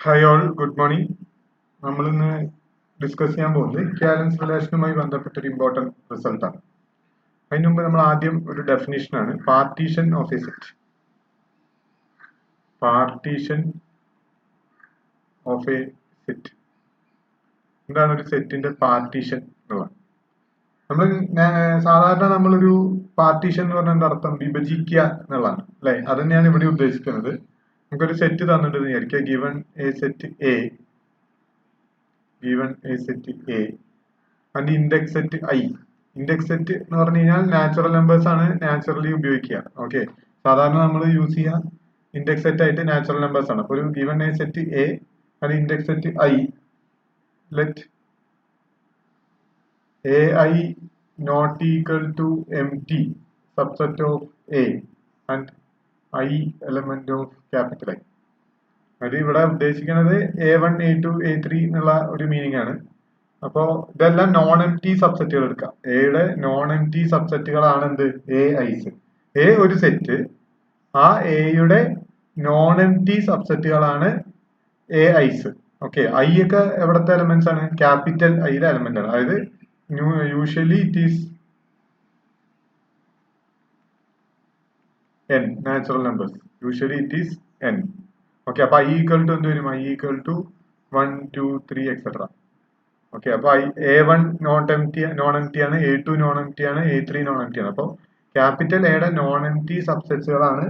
Hi all, good morning. നമ്മളിന്ന് discuss ചെയ്യാൻ പോകുന്നത് ക്യാലൻസ് റിലേഷനുമായി ബന്ധപ്പെട്ട ഒരു ഇമ്പോർട്ടൻറ്റ് റിസൾട്ടാണ്. അതിന് മുമ്പ് നമ്മൾ ആദ്യം ഒരു ഡെഫിനിഷനാണ് partition of a set. Partition of a set എന്താണ് ഒരു സെറ്റിന്റെ പാർട്ടീഷൻ എന്നുള്ളത്? നമ്മൾ സാധാരണ നമ്മളൊരു പാർട്ടീഷൻ എന്ന് പറഞ്ഞാൽ എന്താ അർത്ഥം? വിഭജിക്കുക എന്നുള്ളതാണ് അല്ലെ? അത് തന്നെയാണ് ഇവിടെ ഉദ്ദേശിക്കുന്നത്. നമുക്കൊരു സെറ്റ് തന്നിട്ടുണ്ടെന്ന് വിചാരിക്കുക, given a set A and index set I. Index set എന്ന് പറഞ്ഞു കഴിഞ്ഞാൽ നാച്ചുറൽ നമ്പേഴ്സ് ആണ് നാച്ചുറലി ഉപയോഗിക്കുക. ഓക്കെ, സാധാരണ നമ്മൾ യൂസ് ചെയ്യുക ഇൻഡെക്സ് സെറ്റ് ആയിട്ട് നാച്ചുറൽ നമ്പേഴ്സ് ആണ്. അപ്പോൾ ഒരു given a set A and index set I, let A I not equal to empty subset of A and I element of capital I. അത് ഇവിടെ ഉദ്ദേശിക്കുന്നത് A1 A2 A3 എന്നുള്ള ഒരു meaning ആണ്. അപ്പോ ഇതെല്ലാം നോൺ എം ടി സബ്സെറ്റുകൾ എടുക്കാം. എയുടെ നോൺ എം ടി സബ്സെറ്റുകളാണ് എന്ത്? A I's. എ ഒരു സെറ്റ്, ആ എയുടെ നോൺ എം ടി സബ്സെറ്റുകളാണ് എ ഐസ്. ഓക്കെ, ഐ ഒക്കെ എവിടത്തെ എലമെന്റ്സ് ആണ്? ക്യാപിറ്റൽ ഐയുടെ എലമെന്റ് ആണ്. അതായത് usually it is n natural numbers. Usually it is n. Okay, അപ്പൊ i equal to എന്ത് വരും? i equal to 1 2 3 etc. Okay, അപ്പൊ A1 നോൺ എം ടി ആണ്, A2 നോൺ എം ടി ആണ്, A3 നോൺ എം ടി ആണ്. അപ്പോൾ capital എയുടെ non empty സബ്സെറ്റ്സുകളാണ്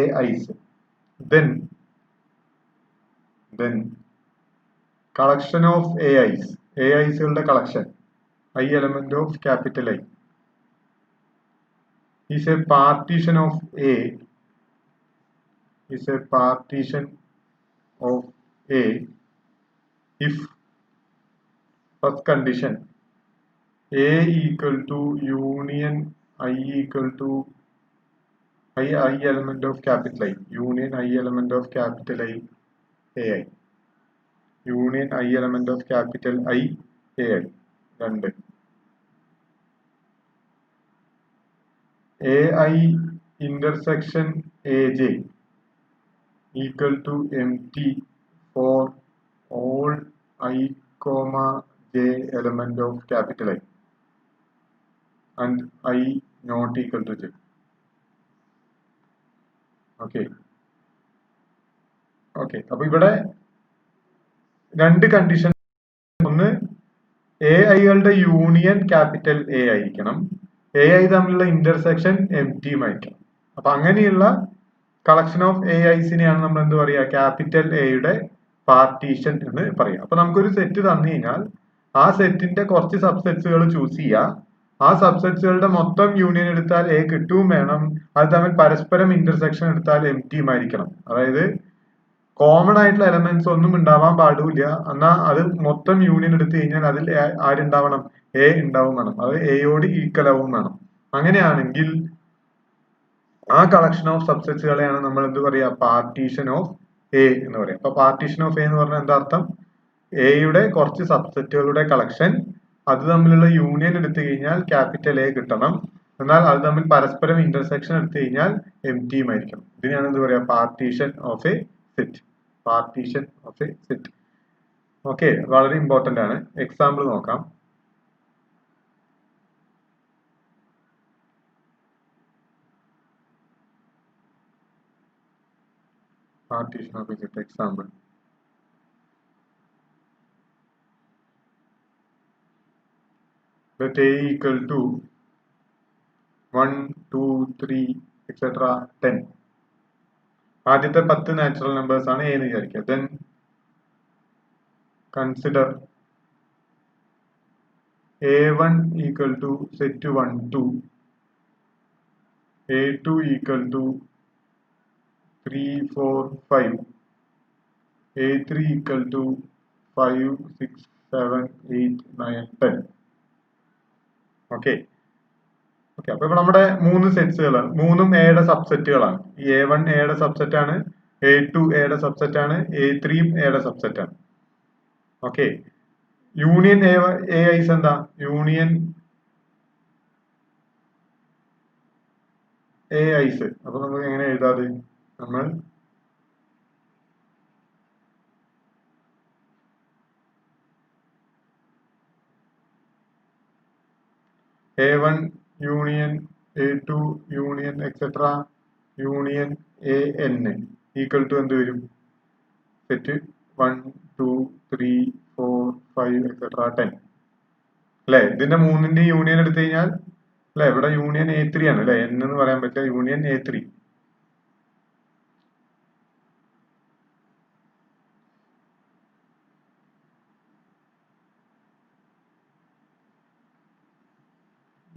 A I's. Then collection of A ഐസുകളുടെ collection, I element of capital I is a partition of A if first condition A equal to union I equal to I element of capital I, union I element of capital I AI, union I element of capital I AI. രണ്ട്, AI intersection AJ equal to empty for all I comma j element of capital I and I not equal to j. Okay, അപ്പൊ ഇവിടെ രണ്ട് condition. ഒന്ന്, A ഐകളുടെ union capital A ആയിരിക്കണം, A I തമ്മിലുള്ള intersection M ടിയും ആയിരിക്കണം. അപ്പൊ അങ്ങനെയുള്ള കളക്ഷൻ ഓഫ് എ ഐസിനെയാണ് നമ്മൾ എന്ത് പറയുക? ക്യാപിറ്റൽ എയുടെ പാർട്ടീഷൻ എന്ന് പറയുക. അപ്പൊ നമുക്കൊരു സെറ്റ് തന്നു കഴിഞ്ഞാൽ ആ സെറ്റിന്റെ കുറച്ച് സബ്സെറ്റ്സുകൾ ചൂസ് ചെയ്യുക. ആ സബ്സെറ്റ്സുകളുടെ മൊത്തം യൂണിയൻ എടുത്താൽ എ കിട്ടുകയും വേണം, അത് തമ്മിൽ പരസ്പരം ഇന്റർസെക്ഷൻ എടുത്താൽ എം ടിയും ആയിരിക്കണം. അതായത് കോമൺ ആയിട്ടുള്ള എലമെന്റ്സ് ഒന്നും ഉണ്ടാവാൻ പാടില്ല, എന്നാൽ അത് മൊത്തം യൂണിയൻ എടുത്തു കഴിഞ്ഞാൽ അതിൽ ആരുണ്ടാവണം? എ ഉണ്ടാവും വേണം, അത് എയോട് ഈക്വൽ ആവും വേണം. അങ്ങനെയാണെങ്കിൽ ആ കളക്ഷൻ ഓഫ് സബ്സെറ്റ്സുകളെയാണ് നമ്മൾ എന്ത് പറയാ? പാർട്ടീഷൻ ഓഫ് എ എന്ന് പറയാം. അപ്പൊ പാർട്ടീഷൻ ഓഫ് എ എന്ന് പറഞ്ഞാൽ എന്താ അർത്ഥം? എയുടെ കുറച്ച് സബ്സെറ്റുകളുടെ കളക്ഷൻ, അത് തമ്മിലുള്ള യൂണിയൻ എടുത്തു കഴിഞ്ഞാൽ ക്യാപിറ്റൽ എ കിട്ടണം, എന്നാൽ അത് തമ്മിൽ പരസ്പരം ഇന്റർസെക്ഷൻ എടുത്തു കഴിഞ്ഞാൽ എം ടിയും ആയിരിക്കണം. ഇതിനാണ് എന്ത് പറയാ? Partition of a set. Partition of a set. Okay, വളരെ ഇമ്പോർട്ടന്റ് ആണ്. എക്സാമ്പിൾ നോക്കാം. Partition of a set. Example. Let A equal to 1 2 3 etc. 10. ആദ്യത്തെ 10 നാച്ചുറൽ നമ്പേഴ്സ് ആണ് എ എന്ന് വിചാരിക്കുക. Then consider A1 equal to set 1 2, A2 equal to 3 4 5, A3 equal to 5 6 7 8 9 10. Okay, അപ്പൊ ഇവിടെ നമ്മുടെ മൂന്ന് സെറ്റ്സുകളാണ്, മൂന്നും എയുടെ സബ്സെറ്റുകളാണ്. ഈ A1 എയുടെ സബ്സെറ്റ് ആണ്, A2 എയുടെ സബ്സെറ്റ് ആണ്, A3 എയുടെ സബ്സെറ്റ് ആണ്. ഓക്കെ, യൂണിയൻ എ ഐസ് എന്താ? Union A I's. അപ്പൊ നമുക്ക് എങ്ങനെ എഴുതാത്? നമ്മൾ A1 union A2 union et cetera union AN equal to എന്ത് വരും? സെറ്റ് 1 2 3 4 5 എക്സെട്ര 10 അല്ലെ? ഇതിന്റെ മൂന്നിന്റെ യൂണിയൻ എടുത്തു കഴിഞ്ഞാൽ അല്ലെ, ഇവിടെ യൂണിയൻ A3 ആണ് അല്ലെ, N എന്ന് പറയാൻ പറ്റില്ല, union A3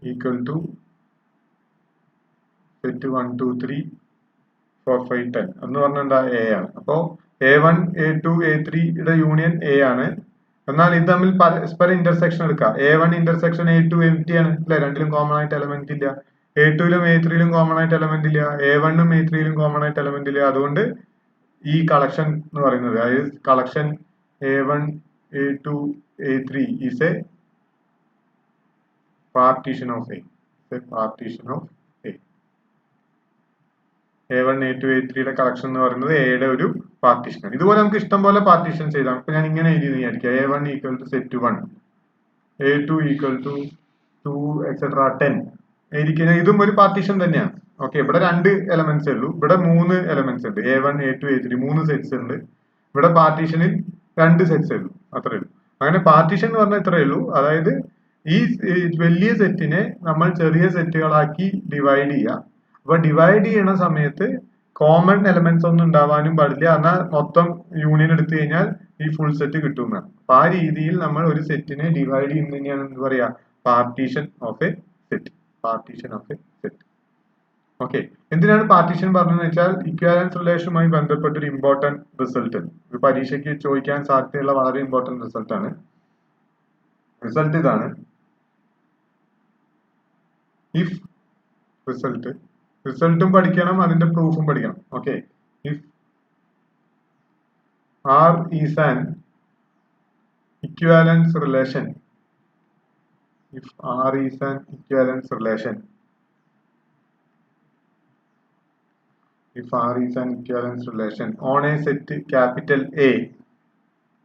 equal to set 1 2 3 4 5 10 എന്ന് പറഞ്ഞാൽ എന്താ? A ആണ്. അപ്പോ A1 A2 A3 യുടെ യൂണിയൻ A ആണ്. എന്നാൽ ഇത് തമ്മിൽ പരസ്പര ഇന്റർസെക്ഷൻ എടുക്കാം. A1 ഇന്റർസെക്ഷൻ A2 empty ആണ് അല്ലെ, രണ്ടിലും കോമൺ ആയിട്ട് എലമെന്റ് ഇല്ല. A2 ലും A3 ലും കോമൺ ആയിട്ട് എലമെന്റ് ഇല്ല. A1 ഉം A3 ലും കോമൺ ആയിട്ട് എലമെന്റ് ഇല്ല. അതുകൊണ്ട് ഈ കളക്ഷൻ എന്ന് പറയുന്നത്, അതായത് collection A1 A2 A3 is a partition of A. Partition of A. A1 A2 A3 യുടെ കളക്ഷൻ എന്ന് പറയുന്നത് എയുടെ ഒരു പാർട്ടീഷൻ. ഇതുപോലെ നമുക്ക് ഇഷ്ടം പോലെ പാർട്ടീഷൻ ചെയ്താൽ, ഇപ്പൊ ഞാൻ ഇങ്ങനെ എഴുതി വിചാരിക്കുക, A1 equal to set 1, A2 equal to 2 et cetera 10 എഴുതിക്കഴിഞ്ഞാൽ ഇതും ഒരു പാർട്ടീഷൻ തന്നെയാണ്. ഓക്കെ, ഇവിടെ രണ്ട് എലമെന്റ്സ് ഉള്ളൂ, ഇവിടെ 3 എലമെന്റ്സ് ഉണ്ട്. A1 A2 A3 3 സെറ്റ്സ് ഉണ്ട്. ഇവിടെ പാർട്ടീഷനിൽ 2 സെറ്റ്സ് ഉള്ളൂ, അത്രേ ഉള്ളൂ. അങ്ങനെ പാർട്ടീഷൻ എന്ന് പറഞ്ഞാൽ ഇത്രയേ ഉള്ളൂ. അതായത് ഈ വലിയ സെറ്റിനെ നമ്മൾ ചെറിയ സെറ്റുകളാക്കി ഡിവൈഡ് ചെയ്യുക. അപ്പൊ ഡിവൈഡ് ചെയ്യണ സമയത്ത് കോമൺ എലമെന്റ്സ് ഒന്നും ഉണ്ടാവാനും പാടില്ല, എന്നാൽ മൊത്തം യൂണിയൻ എടുത്തു കഴിഞ്ഞാൽ ഈ ഫുൾ സെറ്റ് കിട്ടുന്നതാണ്. അപ്പൊ ആ രീതിയിൽ നമ്മൾ ഒരു സെറ്റിനെ ഡിവൈഡ് ചെയ്യുന്നതിനെയാണ് എന്ത് പറയാ? Partition of a set. Partition of a set. Okay, എന്തിനാണ് പാർട്ടീഷൻ പറഞ്ഞതെന്ന് വെച്ചാൽ ഇക്വാലൻസ് റിലേഷനുമായി ബന്ധപ്പെട്ട ഒരു ഇമ്പോർട്ടന്റ് റിസൾട്ട്, ഒരു പരീക്ഷയ്ക്ക് ചോദിക്കാൻ സാധ്യതയുള്ള വളരെ ഇമ്പോർട്ടന്റ് റിസൾട്ട് ആണ്. റിസൾട്ട് ഇതാണ്: ഇഫ് റിസൾട്ടും പഠിക്കണം, അതിന്റെ പ്രൂഫും പഠിക്കണം. Okay, if R is an equivalence relation, if R is an equivalence relation, if R is an equivalence relation on a set capital A,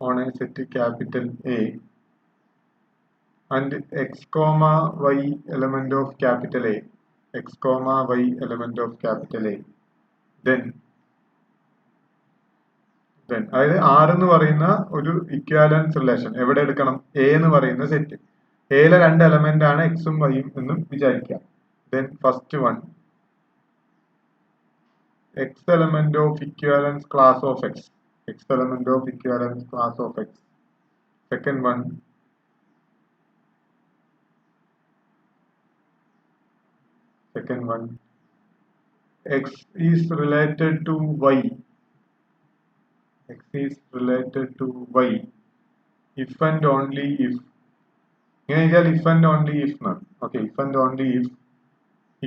on a set capital A and x comma y element of capital A, x comma y element of capital A, then അതായത് R എന്ന് പറയുന്ന ഒരു equivalence relation എവിടെ എടുക്കണം? A എന്ന് പറയുന്ന set. എയിലെ രണ്ട് എലമെന്റ് ആണ് എക്സും വൈയും എന്നും വിചാരിക്കാം. Then first one, X element of equivalence class of X, X element of equivalence class of X. Second one, x is related to y, x is related to y if and only if, if and only if not. Okay, if and only if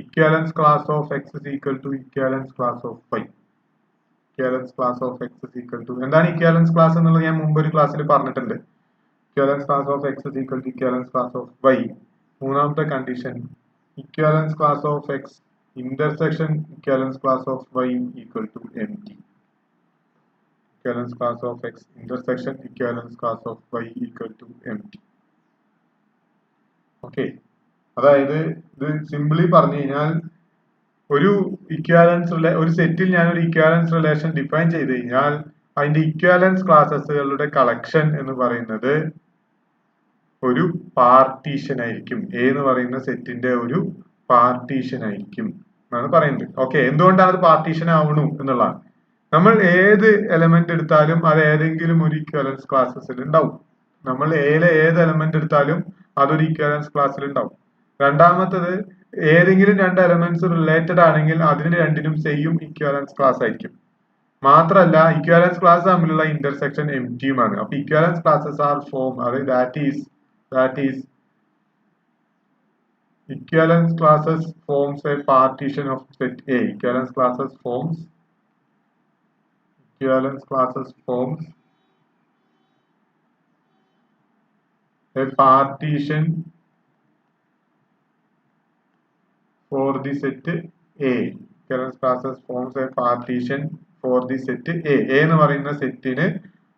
equivalence class of x is equal to equivalence class of y, equivalence class of x is equal to, എന്താണ് equivalence class എന്നുള്ളത് ഞാൻ മുമ്പ് ഒരു ക്ലാസ്സിൽ പറഞ്ഞിട്ടുണ്ട്. equivalence class of x is equal to equivalence class of y. മൂന്നാമത്തെ condition, equivalence class of x intersection equivalence class of y equal to empty. Equivalence class of x intersection equivalence class of y equal to empty. Okay, അതായത് ഇത് simply പറഞ്ഞു കഴിഞ്ഞാൽ ഒരു ഒരു സെറ്റിൽ ഞാൻ ഒരു equivalence relation define ചെയ്ത് കഴിഞ്ഞാൽ അതിന്റെ ഇക്വാലൻസ് ക്ലാസസുകളുടെ കളക്ഷൻ എന്ന് പറയുന്നത് ഒരു പാർട്ടീഷൻ ആയിരിക്കും. എ എന്ന് പറയുന്ന സെറ്റിന്റെ ഒരു പാർട്ടീഷൻ ആയിരിക്കും എന്നാണ് പറയുന്നത്. ഓക്കെ, എന്തുകൊണ്ടാണ് അത് പാർട്ടീഷൻ ആവണു എന്നുള്ളതാണ്. നമ്മൾ ഏത് എലമെന്റ് എടുത്താലും അത് ഏതെങ്കിലും ഒരു ഇക്വാലൻസ് ക്ലാസസിൽ ഉണ്ടാവും. നമ്മൾ എയിലെ ഏത് എലമെന്റ് എടുത്താലും അതൊരു ഇക്വാലൻസ് ക്ലാസ്സിൽ ഉണ്ടാവും. രണ്ടാമത്തത്, ഏതെങ്കിലും രണ്ട് എലമെന്റ്സ് റിലേറ്റഡ് ആണെങ്കിൽ അതിന് രണ്ടിനും സെയിം ഇക്വാലൻസ് ക്ലാസ് ആയിരിക്കും. മാത്രമല്ല ഇക്വാലൻസ് ക്ലാസ് തമ്മിലുള്ള ഇന്റർസെക്ഷൻ എംപ്റ്റിയുമാണ്. അപ്പൊ ഇക്വാലൻസ് ക്ലാസസ് ആർ ഫോം, അതായത് that is equivalence classes forms a partition of set A. Equivalence classes forms a partition for the set A. Equivalence classes forms a partition for the set A. A എന്ന് പറയുന്ന സെറ്റിന്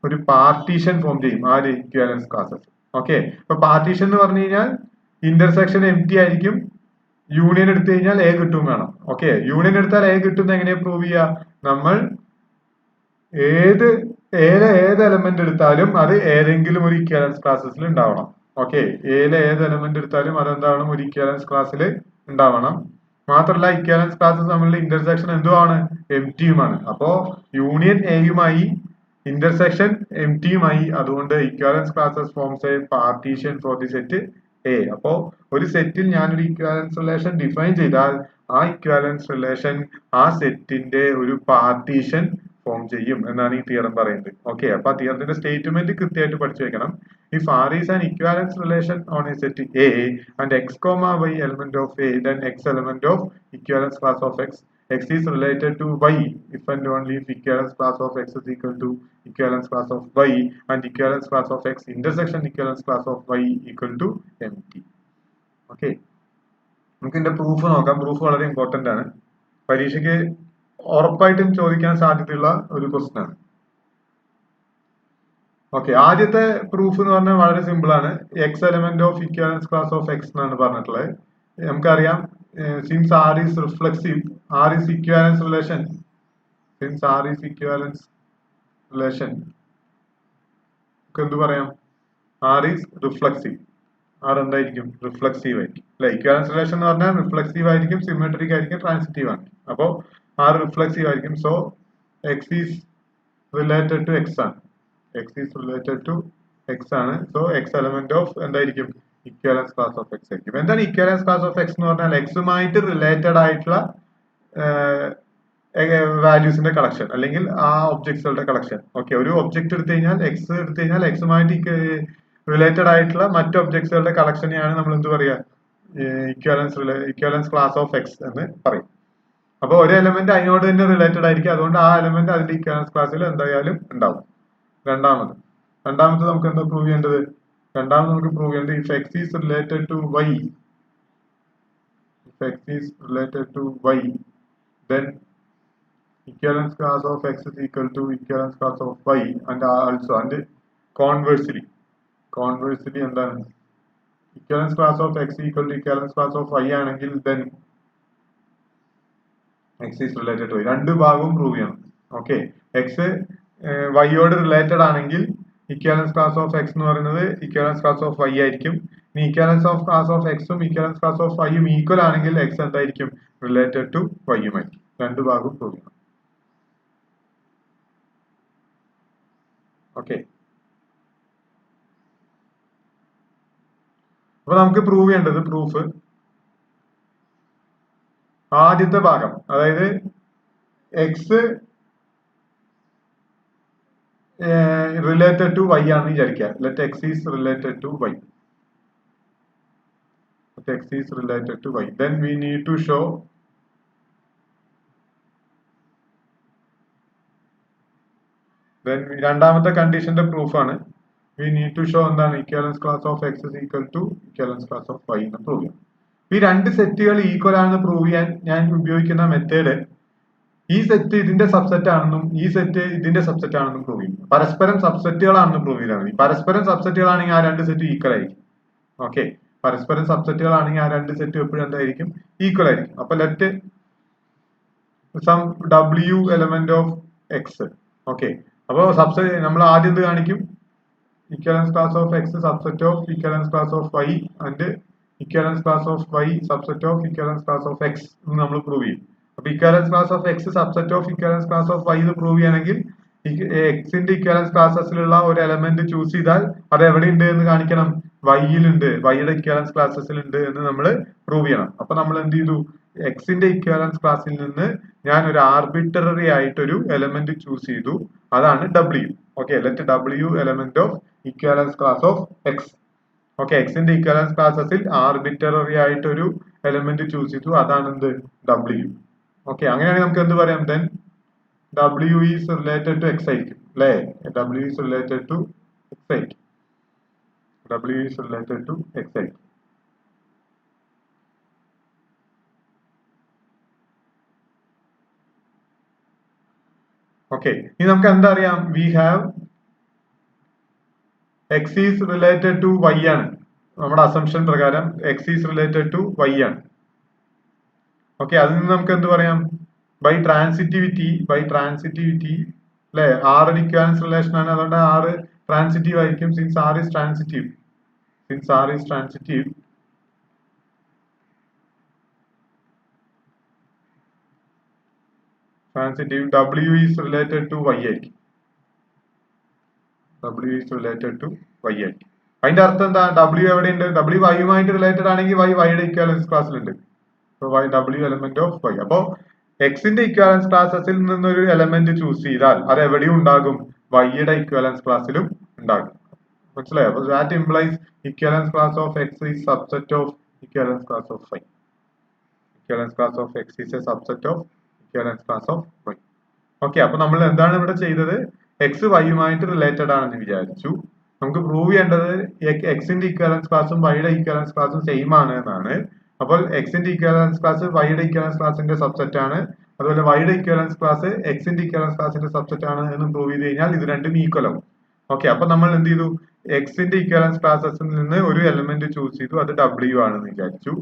ഒരു partition form ചെയ്യും ആര്? Equivalence classes. Okay, ഇപ്പൊ partition എന്ന് പറഞ്ഞു കഴിഞ്ഞാൽ ഇന്റർസെക്ഷൻ എം ടി ആയിരിക്കും, യൂണിയൻ എടുത്തു കഴിഞ്ഞാൽ എ കിട്ടും വേണം. ഓക്കെ, യൂണിയൻ എടുത്താൽ എ കിട്ടുന്ന എങ്ങനെയാ പ്രൂവ് ചെയ്യുക? നമ്മൾ ഏത് ഏത് എലമെന്റ് എടുത്താലും അത് ഏതെങ്കിലും ഒരു ഇക്വാലൻസ് ക്ലാസ്സിൽ ഉണ്ടാവണം. ഓക്കെ, ഏത് എലമെന്റ് എടുത്താലും അതെന്താവണം? ഒരു ഇക്വാലൻസ് ക്ലാസ്സിൽ ഉണ്ടാവണം. മാത്രമല്ല ഇക്വാലൻസ് ക്ലാസ്സസ് തമ്മിലുള്ള ഇന്റർസെക്ഷൻ എന്തുമാണ്? എം ടിയുമാണ്. അപ്പോ യൂണിയൻ എയുമായി ഇന്റർസെക്ഷൻ എം ടിയുമായി, അതുകൊണ്ട് equivalence classes forms A partition for the set A. അപ്പോ ഒരു സെറ്റിൽ ഞാനൊരു ഇക്വാലൻസ് റിലേഷൻ ഡിഫൈൻ ചെയ്താൽ ആ ഇക്വാലൻസ് റിലേഷൻ ആ സെറ്റിന്റെ ഒരു പാർട്ടീഷൻ ഫോം ചെയ്യും എന്നാണ് ഈ തിയറം പറയുന്നത്. ഓക്കെ, അപ്പൊ ആ തിയറത്തിന്റെ സ്റ്റേറ്റ്മെന്റ് കൃത്യമായിട്ട് പഠിച്ചു വെക്കണം. If R is an equivalence relation on a set A and x comma y element of A, then x element of equivalence class of x, x is related to y if and only if equivalence class of x is equal to equivalence class of y and equivalence class of x intersection equivalence class of y equal to empty. Okay, നമുക്ക് ഇതിന്റെ proof നോക്കാം. Proof വളരെ important ആണ്, പരീക്ഷയ്ക്ക് ഉറപ്പായിട്ടും ചോദിക്കാൻ സാധ്യതയുള്ള ഒരു ക്വസ്റ്റ്യൻ ആണ്. ഓക്കെ, ആദ്യത്തെ പ്രൂഫ് എന്ന് പറഞ്ഞാൽ വളരെ സിമ്പിൾ ആണ്. X element of equivalence class of x എന്നാണ് പറഞ്ഞിട്ടുള്ളത്. നമുക്കറിയാം, since R is reflexive, R is equivalence relation, since R is equivalence relation നമുക്ക് എന്ത് പറയാം? R is reflexive. ആർ എന്തായിരിക്കും? റിഫ്ലെക്സീവ് ആയിരിക്കും അല്ലെ? ഇക്വാലൻസ് റിലേഷൻ എന്ന് പറഞ്ഞാൽ റിഫ്ലെക്സീവ് ആയിരിക്കും, സിമെട്രിക് ആയിരിക്കും, ട്രാൻസിറ്റീവ് ആണ്. അപ്പോൾ ആർ റിഫ്ലെക്സീവ് ആയിരിക്കും. So x is related to x ആണ്. x is related to x ആണ്. സോ x element of എന്തായിരിക്കും? ഇക്വാലൻസ് ക്ലാസ് ഓഫ് എക്സ് ആയിരിക്കും. എന്താണ് ഇക്വാലൻസ് ക്ലാസ് ഓഫ് എക്സ് എന്ന് പറഞ്ഞാൽ? എക്സുമായിട്ട് റിലേറ്റഡ് ആയിട്ടുള്ള വാല്യൂസിന്റെ കളക്ഷൻ അല്ലെങ്കിൽ ആ ഒബ്ജക്ട്സുകളുടെ കളക്ഷൻ. ഓക്കെ, ഒരു ഒബ്ജക്ട് എടുത്തു കഴിഞ്ഞാൽ എക്സ് എടുത്തു കഴിഞ്ഞാൽ എക്സുമായിട്ട് റിലേറ്റഡ് ആയിട്ടുള്ള മറ്റ് ഒബ്ജക്ട്സുകളുടെ കളക്ഷനെയാണ് നമ്മൾ എന്ത് പറയുക? ഇക്വാലൻസ് ക്ലാസ് ഓഫ് എക്സ് എന്ന് പറയും. അപ്പൊ ഒരു എലമെന്റ് അതിനോട് തന്നെ റിലേറ്റഡ് ആയിരിക്കും, അതുകൊണ്ട് ആ എലമെന്റ് അതിന്റെ ഇക്വാലൻസ് ക്ലാസ്സിൽ എന്തായാലും ഉണ്ടാവും. രണ്ടാമത് നമുക്ക് എന്താ പ്രൂവ് ചെയ്യേണ്ടത്? രണ്ടാമത് നമുക്ക് പ്രൂവ് ചെയ്യേണ്ടത് if x is related to y, if x is related to y, then equivalence class of x is equal to equivalence class of y and also and conversely എന്താണ്? equivalence class of x equal to equivalence class of y ആണെങ്കിൽ then x is related to y. രണ്ട് ഭാഗവും prove ചെയ്യണം. Okay, x y യോട് related ആണെങ്കിൽ equivalence class of X എന്ന് പറയുന്നത് equivalence class of Y ആയിരിക്കും. ഇനി ഇക്വാലൻസ് ഓഫ് ക്ലാസ് ഓഫ് എക്സും ഇക്വാലൻസ് ക്ലാസ് ഓഫ് വൈയും ഈക്വൽ ആണെങ്കിൽ എക്സ് എന്തായിരിക്കും? റിലേറ്റഡ് ടു വൈയുമായിരിക്കും. രണ്ട് ഭാഗവും പ്രൂവ് ചെയ്യണം. ഓക്കെ, അപ്പൊ നമുക്ക് പ്രൂവ് ചെയ്യേണ്ടത് പ്രൂഫ് ആദ്യത്തെ ഭാഗം, അതായത് എക്സ് റിലേറ്റഡ് ടു വൈ ആണെന്ന് വിചാരിക്കുക. Let x is related to y. x is related to y, then we need to show രണ്ടാമത്തെ കണ്ടീഷന്റെ പ്രൂഫ് ആണ് we need to show എന്താണ്? Equivalence class of x is equal to equivalence class of y എന്ന് prove ചെയ്യാം. ഈ രണ്ട് സെറ്റുകൾ equal ആണെന്ന് prove ചെയ്യാൻ ഞാൻ ഉപയോഗിക്കുന്ന മെത്തേഡ് ഈ സെറ്റ് ഇതിന്റെ സബ്സെറ്റ് ആണെന്നും ഈ സെറ്റ് ഇതിന്റെ സബ്സെറ്റ് ആണെന്നും പ്രൂവ് ചെയ്യും. പരസ്പരം സബ്സെറ്റുകളാണെന്ന് പ്രൂവ് ചെയ്താൽ മതി. പരസ്പരം സബ്സെറ്റുകളാണെങ്കിൽ ആ രണ്ട് സെറ്റ് ഈക്വൽ ആയിരിക്കും. ഓക്കെ, പരസ്പരം സബ്സെറ്റുകളാണെങ്കിൽ ആ രണ്ട് സെറ്റും എപ്പോഴും എന്തായിരിക്കും? ഈക്വൽ ആയിരിക്കും. അപ്പൊ let some w element of x. Okay, അപ്പൊ സബ്സെറ്റ് നമ്മൾ ആദ്യം എന്ത് കാണിക്കും? Equivalence class of X subset of equivalence class of y and equivalence class of y subset of equivalence class of X എന്ന് നമ്മൾ പ്രൂവ് ചെയ്യും. അപ്പൊ equivalence class of X subset of equivalence class of y എന്ന് prove ചെയ്യണമെങ്കിൽ എക്സിന്റെ equivalence ക്ലാസ്സസിലുള്ള ഒരു element choose ചെയ്താൽ അത് എവിടെ ഉണ്ട് എന്ന് കാണിക്കണം? വൈയിലുണ്ട്, വൈയുടെ ഇക്വാലൻസ് ക്ലാസ്സസിൽ ഉണ്ട് എന്ന് നമ്മൾ പ്രൂവ് ചെയ്യണം. അപ്പൊ നമ്മൾ എന്ത് ചെയ്തു? എക്സിന്റെ ഇക്വാലൻസ് ക്ലാസ്സിൽ നിന്ന് ഞാൻ ഒരു ആർബിട്രറി ആയിട്ടൊരു എലമെന്റ് ചൂസ് ചെയ്തു, അതാണ് W. Okay, let W element of equivalence class of x. Okay, എക്സിന്റെ ഇക്വാലൻസ് ക്ലാസ്സസിൽ ആർബിട്രറി ആയിട്ടൊരു എലമെന്റ് ചൂസ് ചെയ്തു, അതാണ് എന്ത്? ഡബ്ല്യു. ഓക്കെ, അങ്ങനെയാണെങ്കിൽ നമുക്ക് എന്ത് പറയാം? Then w is related to x ആയിരിക്കും അല്ലേ? w is related to x ആയിരിക്കും. w is related to x ആയിരിക്കും. ഓക്കെ, ഇനി നമുക്ക് എന്താ അറിയാം? we have x is related to y ആണ്. നമ്മുടെ അസംഷൻ പ്രകാരം X is related to Y ആണ്. ഓക്കെ, അതിൽ നിന്ന് നമുക്ക് എന്ത് പറയാം? ബൈ ട്രാൻസിറ്റിവിറ്റി അല്ലെ, ആർ ഒരു ഇക്വാലൻസ് റിലേഷൻ ആണ്, അതുകൊണ്ട് ആർ ട്രാൻസിറ്റീവ് ആയിരിക്കും. Since R is transitive W is related to Y ആയിരിക്കും. അതിന്റെ അർത്ഥം എന്താ? W എവിടെയുണ്ട്? W വൈയുമായിട്ട് റിലേറ്റഡ് ആണെങ്കിൽ വൈ വൈയുടെ ഇക്വാലൻസ് ക്ലാസ്സിലുണ്ട്. W element of Y. അപ്പോ എക്സിന്റെ ഇക്വാലൻസ് ക്ലാസ്സിൽ നിന്നൊരു എലമെന്റ് ചൂസ് ചെയ്താൽ അത് എവിടെയും ഉണ്ടാകും, വൈയുടെ ഇക്വാലൻസ് ക്ലാസ്സിലും ഉണ്ടാകും. മനസ്സിലായോ? അപ്പൊ that implies equivalence class of X is subset of equivalence class of Y. Equivalence class of X is a subset of equivalence class of y. Okay, അപ്പൊ നമ്മൾ എന്താണ് ഇവിടെ ചെയ്തത്? എക്സ് വൈയുമായിട്ട് റിലേറ്റഡ് ആണെന്ന് വിചാരിച്ചു. നമുക്ക് പ്രൂവ് ചെയ്യേണ്ടത് എക്സിന്റെ ഇക്വാലൻസ് ക്ലാസും വൈയുടെ ഇക്വാലൻസ് ക്ലാസും സെയിം ആണ് എന്നാണ്. അപ്പോൾ എക്സിന്റെ ഇക്വാലൻസ് ക്ലാസ് വൈയുടെ ഇക്വാലൻസ് ക്ലാസിന്റെ സബ്സെറ്റ് ആണ്, അതുപോലെ വൈയുടെ ഇക്വാലൻസ് ക്ലാസ് എക്സിന്റെ ഇക്വാലൻസ് ക്ലാസിന്റെ സബ്സെറ്റ് ആണ് എന്ന് പ്രൂവ് ചെയ്ത് കഴിഞ്ഞാൽ ഇത് രണ്ടും ഈക്വൽ ആവും. ഓക്കെ, അപ്പൊ നമ്മൾ എന്ത് ചെയ്തു? എക്സിന്റെ ഇക്വാലൻസ് ക്ലാസസിൽ നിന്ന് ഒരു എലമെന്റ് ചൂസ് ചെയ്തു, അത് W ആണെന്ന് വിചാരിച്ചു.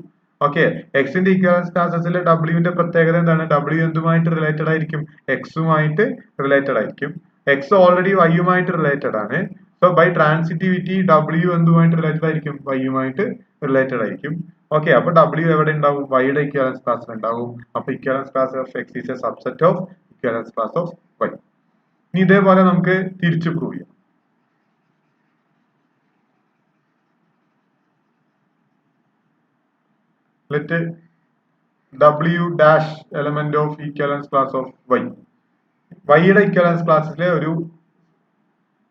ഓക്കെ, എക്സിന്റെ ഇക്വാലൻസ് ക്ലാസസിലെ ഡബ്ല്യുവിന്റെ പ്രത്യേകത എന്താണ്? W എന്തുമായിട്ട് റിലേറ്റഡ് ആയിരിക്കും? എക്സുമായിട്ട് റിലേറ്റഡ് ആയിരിക്കും. എക്സ് ഓൾറെഡി വൈയുമായിട്ട് റിലേറ്റഡ് ആണ്. സോ ബൈ ട്രാൻസിറ്റിവിറ്റി W എന്തുമായിട്ട് റിലേറ്റഡ് ആയിരിക്കും? വൈയുമായിട്ട് റിലേറ്റഡ് ആയിരിക്കും. ഓക്കെ, അപ്പൊ W എവിടെ ഉണ്ടാവും? വൈയുടെ ഇക്വാലൻസ് ക്ലാസ്സിൽ ഉണ്ടാവും. അപ്പൊ equivalence class of X is a subset of equivalence class of Y. ഇനി ഇതേപോലെ നമുക്ക് തിരിച്ചു പ്രൂവ് ചെയ്യാം. Let W dash element of equivalence class of y. വൈയുടെ ഇക്വാലൻസ് ക്ലാസ്സിലെ ഒരു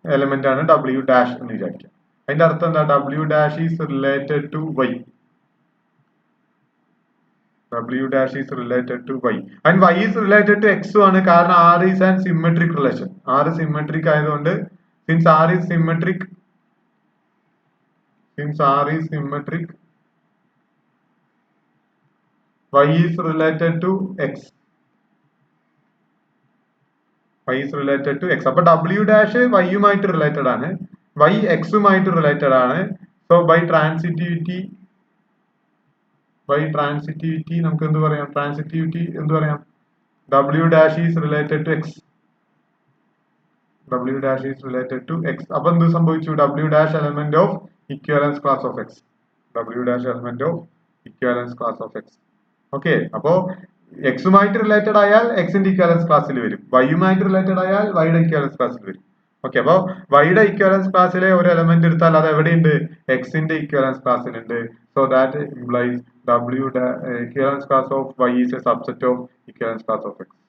എലമെന്റ് ആണ് W dash എന്ന് വിചാരിക്കാം. അതിന്റെ അർത്ഥം എന്താ? W dash is related to y. W dash is related to y. And y is related to x ആണ്. കാരണം R is an symmetric relation. R symmetric ആയതുകൊണ്ട്, since R is symmetric, y is related to x. അപ്പൊ W dash വൈയുമായിട്ട് related ആണ്, y എക്സുമായിട്ട് related ആണ്. So by transitivity നമുക്ക് എന്ത് പറയാം? W dash is related to x. അപ്പൊ എന്ത് സംഭവിച്ചു? W dash element of equivalence class of x. Okay, അപ്പോ എക്സുമായിട്ട് റിലേറ്റഡ് ആയാൽ എക്സിന്റെ ഇക്വാലൻസ് ക്ലാസ്സിൽ വരും, വൈയുമായിട്ട് റിലേറ്റഡ് ആയാൽ വൈയുടെ ഇക്വാലൻസ് ക്ലാസ്സിൽ വരും. ഓക്കെ, അപ്പോ വൈയുടെ ഇക്വാലൻസ് ക്ലാസ്സിലെ ഒരു എലമെന്റ് എടുത്താൽ അത് എവിടെയുണ്ട്? എക്സിന്റെ ഇക്വാലൻസ് ക്ലാസ്സിലുണ്ട്. So that implies W equivalence class of Y is a subset of equivalence class of X.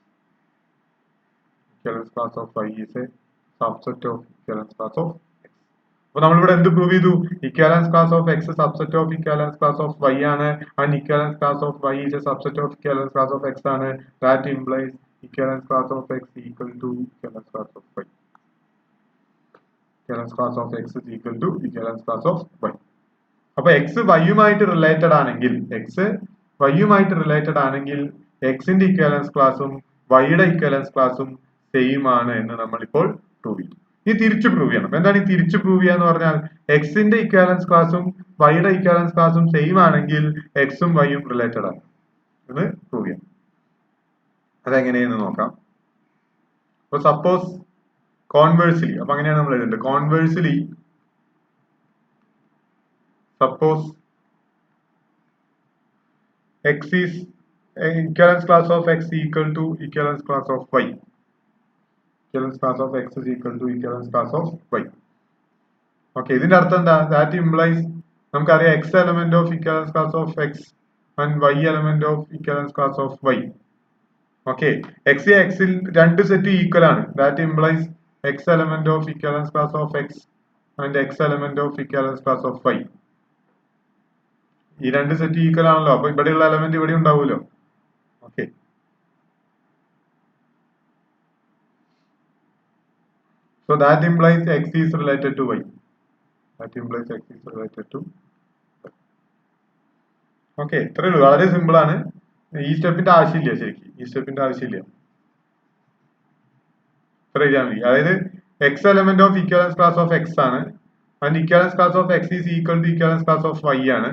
അപ്പൊ നമ്മളിവിടെ എന്ത് പ്രൂവ് ചെയ്തു? Equivalence class of X subset of equivalence class of Y ആണ്. And equivalence class of Y is a subset of equivalence class of X ആണ്. That implies equivalence class of X equal to equivalence class of Y. Equivalence class of X equal to equivalence class of y. അപ്പൊ x വൈയുമായിട്ട് related ആണെങ്കിൽ എക്സിന്റെ equivalence ക്ലാസും വൈയുടെ equivalence ക്ലാസും same ആണ് എന്ന് നമ്മൾ ഇപ്പോൾ പ്രൂവ് ചെയ്തു. ഇനി തിരിച്ചു പ്രൂവ് ചെയ്യണം. എന്താണ് ഈ തിരിച്ചു പ്രൂവ് ചെയ്യാന്ന് പറഞ്ഞാൽ? എക്സിന്റെ ഇക്വാലൻസ് ക്ലാസും വൈയുടെ ഇക്വാലൻസ് ക്ലാസും സെയിം ആണെങ്കിൽ എക്സും വൈയും റിലേറ്റഡ് ആണ് എന്ന് പ്രൂവ് ചെയ്യാം. അതെങ്ങനെയെന്ന് നോക്കാം. അപ്പൊ സപ്പോസ് കോൺവേഴ്സ്ലി, അപ്പൊ അങ്ങനെയാണ് നമ്മൾ എഴുതേണ്ടത്. Conversely suppose x is equivalence class of x equal to equivalence class of y. Equivalence class of x is equal to equivalence class of y. Okay, ഇതിന്റെ അർത്ഥം എന്താ? That implies നമുക്കറിയാം x element of equivalence class of x and y element of equivalence class of y. Okay, x ൽ രണ്ട് set equal ആണ്. That implies x element of equivalence class of x and x element of equivalence class of y. ഈ രണ്ട് set equal ആണല്ലോ, അപ്പൊ ഇവിടെയുള്ള element ഇവിടെ ഉണ്ടാവുമല്ലോ. Okay, so that implies x is related to y. Okay, ഇത്രയേ ഉള്ളൂ. വളരെ സിമ്പിൾ ആണ്. ഈ സ്റ്റെപ്പിന്റെ ആവശ്യമില്ല. ശരിക്കും ഈ സ്റ്റെപ്പിന്റെ ആവശ്യമില്ല. ഇത്ര എഴുതിയാൽ മതി. അതായത് x element of equivalence class of x ആണ്, and equivalence class of X is equal to equivalence class of Y ആണ്.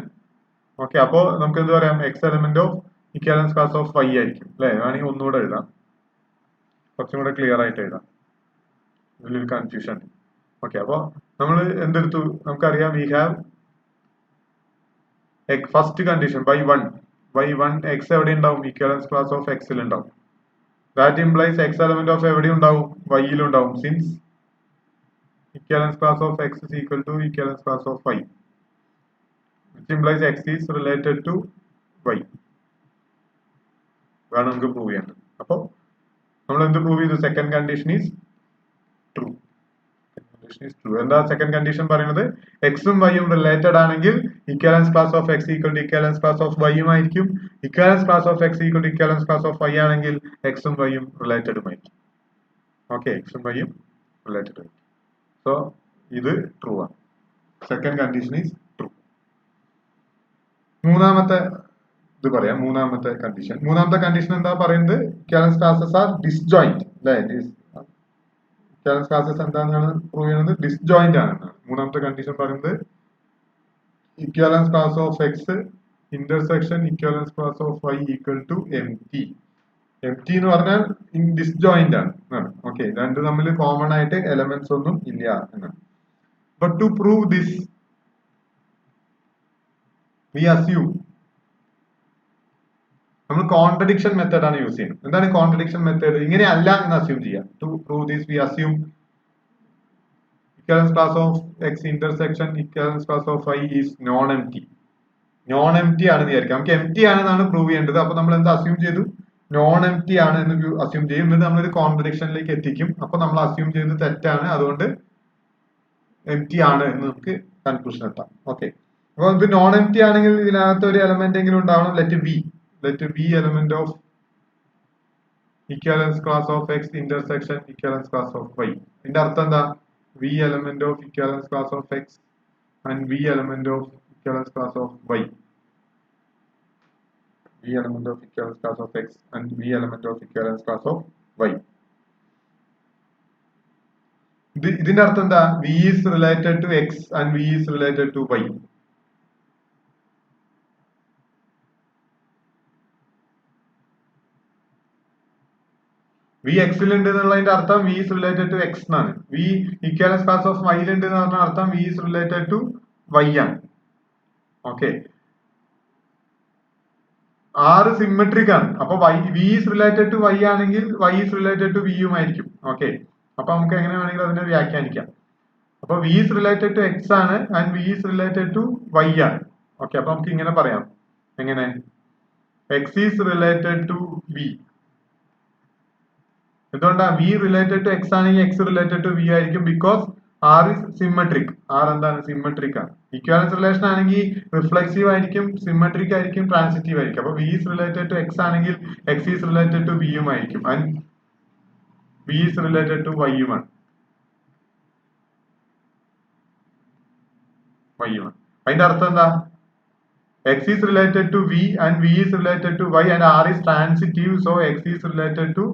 ഓക്കെ, അപ്പോ നമുക്ക് എന്ത് പറയാം, x element of equivalence class of Y ആയിരിക്കും അല്ലെ. വേണമെങ്കിൽ ഒന്നുകൂടെ എഴുതാം, കുറച്ചും കൂടെ ക്ലിയർ ആയിട്ട് എഴുതാം, ഇതിലൊരു കൺഫ്യൂഷൻ. ഓക്കെ, അപ്പോ നമ്മൾ എന്തെടുത്തു, നമുക്കറിയാം we have first condition y1 x എവിടെ ഉണ്ടാവും, ഇക്വാലൻസ് ക്ലാസ് ഓഫ് എക്സിൽ ഉണ്ടാവും. That implies X element of എവിടെ ഉണ്ടാവും, വൈയിൽ ഉണ്ടാവും, since equivalence class of x is equal to equivalence class of y, which implies x is related to y. വേണം നമുക്ക് prove ചെയ്യേണ്ടത്. അപ്പോൾ നമ്മൾ എന്ത് പ്രൂവ് ചെയ്തു, സെക്കൻഡ് കണ്ടീഷൻ ഈസ് ട്രൂ. എന്താ സെക്കൻഡ് കണ്ടീഷൻ പറയുന്നത്, എക്സും വൈയും റിലേറ്റഡ് ആണെങ്കിൽ equivalence class of X equal to equivalence class of വൈയും ആയിരിക്കും. Equivalence class of X equal to equivalence class of Y ആണെങ്കിൽ എക്സും വൈയും റിലേറ്റഡും ആയിരിക്കും. ഓക്കെ, എക്സും വൈയും റിലേറ്റഡ് ആയിരിക്കും. സോ ഇത് ട്രൂ ആണ്. Second condition is true. മൂന്നാമത്തെ ഇത് പറയാം. മൂന്നാമത്തെ കണ്ടീഷൻ എന്താ പറയുന്നത്, ഇക്വാലൻസ് ക്ലാസസ് ആർ ഡിസ്ജോയിന്റ് അല്ലെ. ഇക്വാലൻസ് ക്ലാസസ് എന്താണെന്നാണ് പ്രൂവ് ചെയ്യുന്നത്, ഡിസ്ജോയിന്റ് ആണെന്നാണ്. മൂന്നാമത്തെ കണ്ടീഷൻ പറയുന്നത് equivalence class of x intersection equivalence class of y equal to empty. Empty എന്ന് പറഞ്ഞാൽ ഡിസ്ജോയിന്റ് ആണ്. ഓക്കെ, രണ്ട് തമ്മിൽ കോമൺ ആയിട്ട് എലമെന്റ്സ് ഒന്നും ഇല്ല എന്നാണ്. But to prove this we assume, നമ്മൾ കോൺട്രഡിക്ഷൻ മെത്തേഡ് ആണ് യൂസ് ചെയ്യുന്നത്. എന്താണ് കോൺട്രഡിക്ഷൻ മെത്തേഡ്, ഇങ്ങനെ അല്ല എന്ന് അസ്യൂം ചെയ്യാം. To prove this we assume equivalence class of x intersection equivalence class of Y is non empty. Non empty ആണെന്ന് വിചാരിക്കാം. നമുക്ക് എംടി ആണെന്നാണ് പ്രൂവ് ചെയ്യേണ്ടത്. അപ്പൊ നമ്മൾ എന്താ അസ്യൂം ചെയ്തു, നോൺ എംടി ആണ് എന്ന് അസ്യൂം ചെയ്യും. എന്നിട്ട് നമ്മളൊരു കോൺട്രഡിക്ഷനിലേക്ക് എത്തിക്കും. അപ്പൊ നമ്മൾ അസ്യൂം ചെയ്തത് തെറ്റാണ്, അതുകൊണ്ട് എംടി ആണ് എന്ന് നമുക്ക് കൺക്ലൂഷൻ എത്താം. ഓക്കെ, അപ്പൊ ഇത് നോൺ എംടി ആണെങ്കിൽ ഇതിനകത്ത് ഒരു എലമെന്റ് എങ്കിലും ഉണ്ടാവണം. Let b element of equivalence class of x intersection equivalence class of y. ഇതിന്റെ അർത്ഥം എന്താ, v element of equivalence class of x and v element of equivalence class of y. V element of equivalence class of x and V element of equivalence class of y. ഇതിന്റെ അർത്ഥം എന്താ, V is related to x and V is related to y. V x ൽ ഉണ്ട് എന്നുള്ളതിന്റെ അർത്ഥം V is related to x എന്നാണ്. V equivalence class of y ൽ ഉണ്ട് എന്ന് പറഞ്ഞ അർത്ഥം V is related to y ആണ്. ഓക്കെ, R സിമെട്രിക് ആണ്. അപ്പൊ V is related to y ആണെങ്കിൽ y is related to V യും ആയിരിക്കും. ഓക്കെ, അപ്പൊ നമുക്ക് എങ്ങനെ വേണമെങ്കിലും അതിനെ വ്യാഖ്യാനിക്കാം. അപ്പൊ V is related to x ആണ് and V is related to y ആണ്. ഓക്കെ, അപ്പൊ നമുക്ക് ഇങ്ങനെ പറയാം, എങ്ങനെ, x is related to V. എന്തുകൊണ്ടാ, V related to x ആണെങ്കിൽ x related to V ആയിരിക്കും, because R is symmetric. R എന്താണ്, സിമെട്രിക് ആണ്. ഇക്വാലൻസ് റിലേഷൻ ആണെങ്കിൽ റിഫ്ലെക്സീവ് ആയിരിക്കും, സിമെട്രിക് ആയിരിക്കും, ട്രാൻസിറ്റീവ് ആയിരിക്കും. അപ്പൊ V is related to x ആണെങ്കിൽ x is related to V യും ആയിരിക്കും, and V is related to y യുമാണ്. അതിന്റെ അർത്ഥം എന്താ, x is related to V and V is related to y and R is transitive, so x is related to,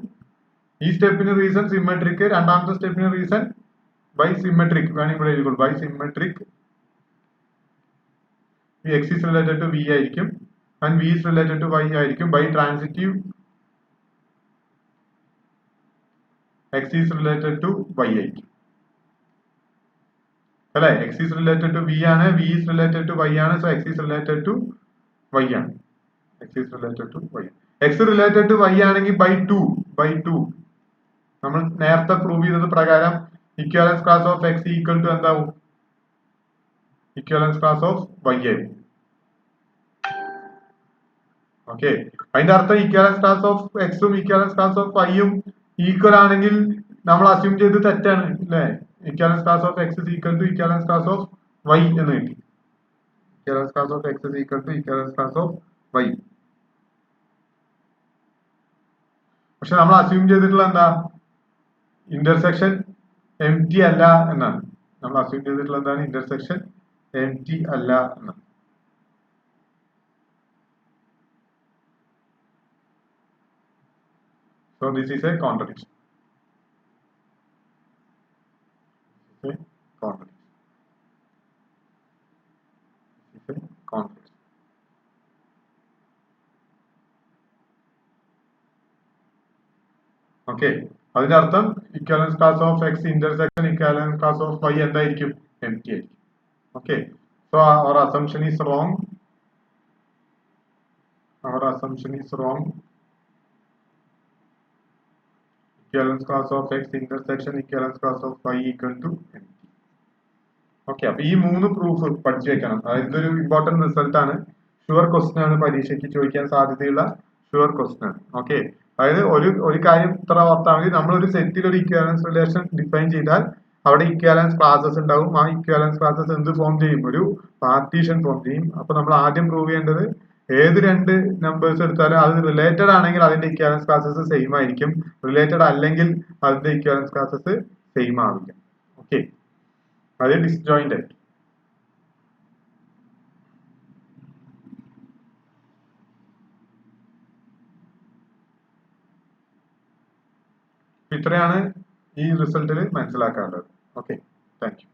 ഈ സ്റ്റെപ്പിന് reason symmetric, രണ്ടാമത്തെ സ്റ്റെപ്പിന് reason by symmetric. വേണമെങ്കിൽ ഇവിടെ എഴുതിക്കോളൂ, by symmetric x is related to V ആയിരിക്കും and V is related to y ആയിരിക്കും. By transitive x is related to y ആയിരിക്കും അല്ലെ. x is related to V ആണ്, V is related to y ആണ്, so x is related to y ആണ്. x is related to y. x related to y ആണെങ്കിൽ by 2 നമ്മൾ നേരത്തെ prove ചെയ്തത് പ്രകാരം equivalence class of x equal to എന്താവും, equivalence class of y ആയിരിക്കും. Okay, അതിന്റെ അർത്ഥം ഇക്വാലൻസ് ക്ലാസ് ഓഫ് എക്സും ഇക്വാലൻസ് ക്ലാസ് ഓഫ് വൈയും ഈക്വൽ ആണെങ്കിൽ നമ്മൾ അസ്യൂം ചെയ്ത് തെറ്റാണ് അല്ലെ. Equivalence class of x is equal to equivalence class of y എന്ന് കിട്ടി. Equivalence class of x is equal to equivalence class of y. പക്ഷെ നമ്മൾ അസ്യൂം ചെയ്തിട്ടുള്ള എന്താ, ഇന്റർസെക്ഷൻ എംറ്റി അല്ല എന്നാണ്. നമ്മൾ അസ്യൂം ചെയ്തിട്ടുള്ള എന്താണ്, ഇന്റർസെക്ഷൻ എംറ്റി അല്ല എന്നാണ്. So this is a contradiction. Conflict. Okay, അതിന്റെ അർത്ഥം equivalence class of x intersection equivalence class of y എന്തായിരിക്കും? എംപ്റ്റി ആയിരിക്കും. Okay, so our assumption is wrong. Our assumption is wrong. Equivalence class of x intersection equivalence class of y equal to empty. Okay, അപ്പൊ ഈ 3 proof പഠിച്ചു വെക്കണം. അതായത് ഇതൊരു important result ആണ്, sure question ആണ്, പരീക്ഷയ്ക്ക് ചോദിക്കാൻ സാധ്യതയുള്ള ഷുവർ ക്വസ്റ്റൻ ആണ്. ഓക്കെ, അതായത് ഒരു കാര്യം ഇത്ര ഓർത്താൽ മതി, നമ്മളൊരു സെറ്റിൽ ഒരു ഇക്വാലൻസ് റിലേഷൻ ഡിഫൈൻ ചെയ്താൽ അവിടെ ഇക്വാലൻസ് ക്ലാസസ് ഉണ്ടാവും. ആ ഇക്വാലൻസ് ക്ലാസസ് എന്ത് ഫോം ചെയ്യും? ഒരു പാർട്ടീഷൻ ഫോം ചെയ്യും. അപ്പൊ നമ്മൾ ആദ്യം പ്രൂവ് ചെയ്യേണ്ടത് ഏത് രണ്ട് നമ്പേഴ്സ് എടുത്താലും അത് റിലേറ്റഡ് ആണെങ്കിൽ അതിന്റെ ഇക്വാലൻസ് ക്ലാസസ് സെയിം ആയിരിക്കും, റിലേറ്റഡ് അല്ലെങ്കിൽ അതിന്റെ ഇക്വാലൻസ് ക്ലാസസ് സെയിം ആവില്ല. ഓക്കെ, അത് ഡിസ്ജോയിന്റഡ്. ഇത്രയാണ് ഈ റിസൾട്ടിൽ മനസ്സിലാക്കാനുള്ളത്. Okay, thank U.